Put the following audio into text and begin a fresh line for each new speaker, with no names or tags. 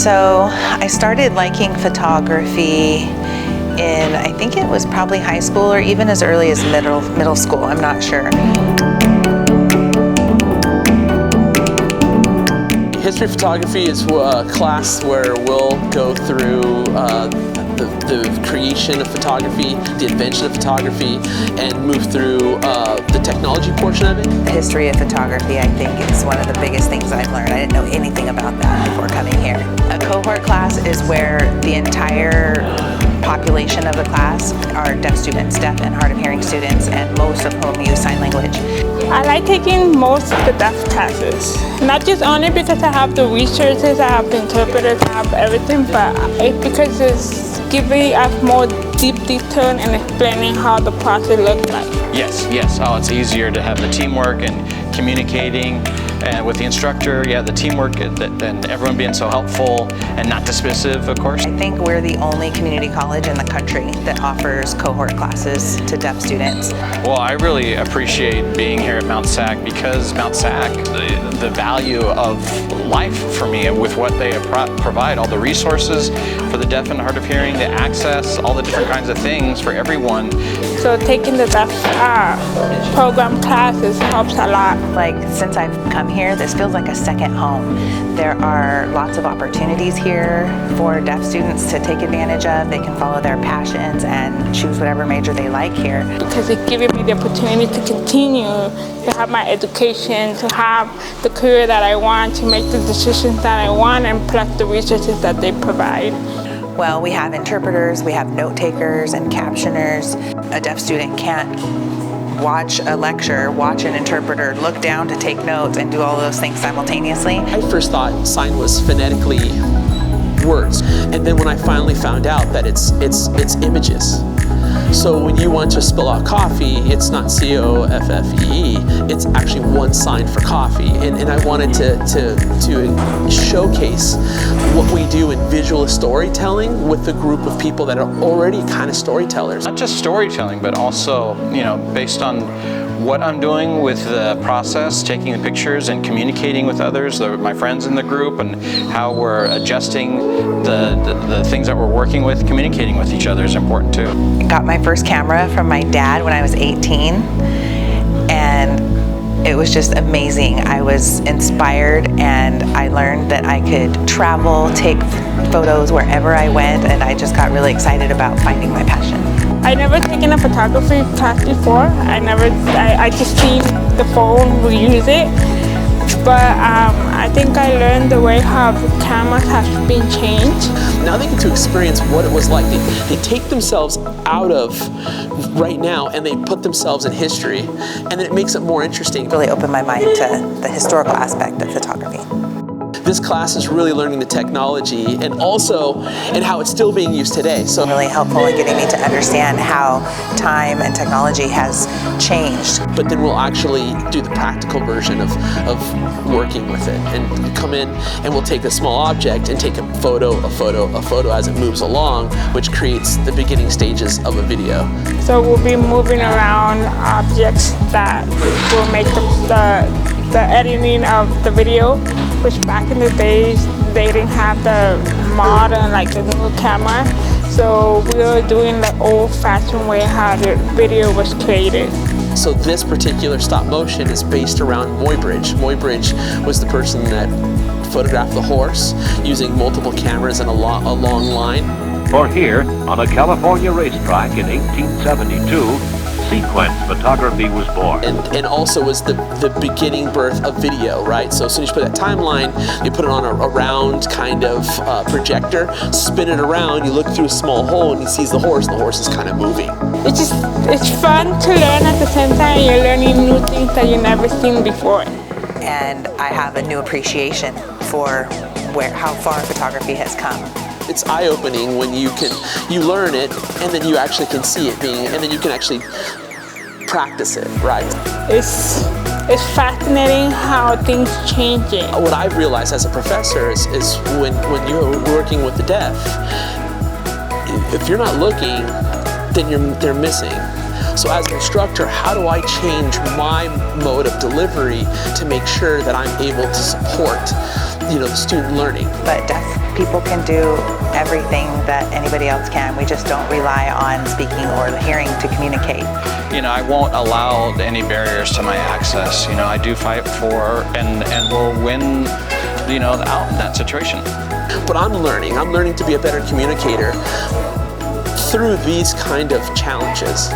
So I started liking photography in, I think it was probably high school or even as early as middle school, I'm not sure.
History of photography is a class where we'll go through the creation of photography, the invention of photography, and move through the technology portion of it.
The history of photography, I think, is one of the biggest things I've learned. I didn't know anything about that before coming here. A cohort class is where the entire population of the class are deaf students, deaf and hard of hearing students, and most of whom use sign language.
I like taking most of the deaf classes, not just only because I have the resources, I have the interpreters, I have everything, but because it's giving us more deep detail and explaining how the process looks like.
Yes. Oh, it's easier to have the teamwork and communicating and with the instructor. Yeah, the teamwork and everyone being so helpful and not dismissive, of course.
I think we're the only community college in the country that offers cohort classes to deaf students.
Well, I really appreciate being here at Mount SAC because Mount SAC, the value of life for me with what they provide, all the resources for the deaf and hard of hearing, the access, all the different kinds of things for everyone.
So taking the deaf program classes helps a lot.
Like, since I've come here, this feels like a second home. There are lots of opportunities here for deaf students to take advantage of. They can follow their passions and choose whatever major they like here.
Because it's giving me the opportunity to continue to have my education, to have the career that I want, to make the decisions that I want, and plus the resources that they provide.
Well, we have interpreters, we have note takers and captioners. A deaf student can't watch a lecture, watch an interpreter, look down to take notes, and do all those things simultaneously. I
first thought sign was phonetically words, and then when I finally found out that it's images. So when you want to spell out coffee, it's not C-O-F-F-E-E, it's actually one sign for coffee. And I wanted to showcase what we do in visual storytelling with a group of people that are already kind of storytellers.
Not just storytelling, but also, based on what I'm doing with the process, taking the pictures and communicating with others, my friends in the group, and how we're adjusting the things that we're working with, communicating with each other is important too.
I got my first camera from my dad when I was 18, and it was just amazing. I was inspired, and I learned that I could travel, take photos wherever I went, and I just got really excited about finding my passion.
I never taken a photography class before. I just seen the phone, we use it. But I think I learned the way how the cameras have been changed.
Now they get to experience what it was like. They take themselves out of right now and they put themselves in history, and then it makes it more interesting.
It really opened my mind to the historical aspect of photography.
This class is really learning the technology and how it's still being used today. So
really helpful in getting me to understand how time and technology has changed.
But then we'll actually do the practical version of working with it, and come in and we'll take a small object and take a photo as it moves along, which creates the beginning stages of a video.
So we'll be moving around objects that will make the editing of the video, which back in the days they didn't have the modern, like the new camera. So we were doing the old-fashioned way how the video was created.
So this particular stop motion is based around Muybridge. Muybridge was the person that photographed the horse using multiple cameras and a long line.
For here, on a California racetrack in 1872, sequence photography was born.
And also was the beginning birth of video, right? So as soon as you put that timeline, you put it on a round kind of projector, spin it around, you look through a small hole and you see the horse, and the horse is kind of moving.
It's fun to learn at the same time. You're learning new things that you've never seen before.
And I have a new appreciation for how far photography has come.
It's eye-opening when you learn it, and then you actually can see it and then you can actually practice it, right?
It's fascinating how things change it.
What I've realized as a professor is when you're working with the deaf, if you're not looking, then they're missing. So as an instructor, how do I change my mode of delivery to make sure that I'm able to support the student learning.
But deaf people can do everything that anybody else can. We just don't rely on speaking or hearing to communicate.
I won't allow any barriers to my access. I do fight for and will win, out in that situation.
But I'm learning to be a better communicator through these kind of challenges.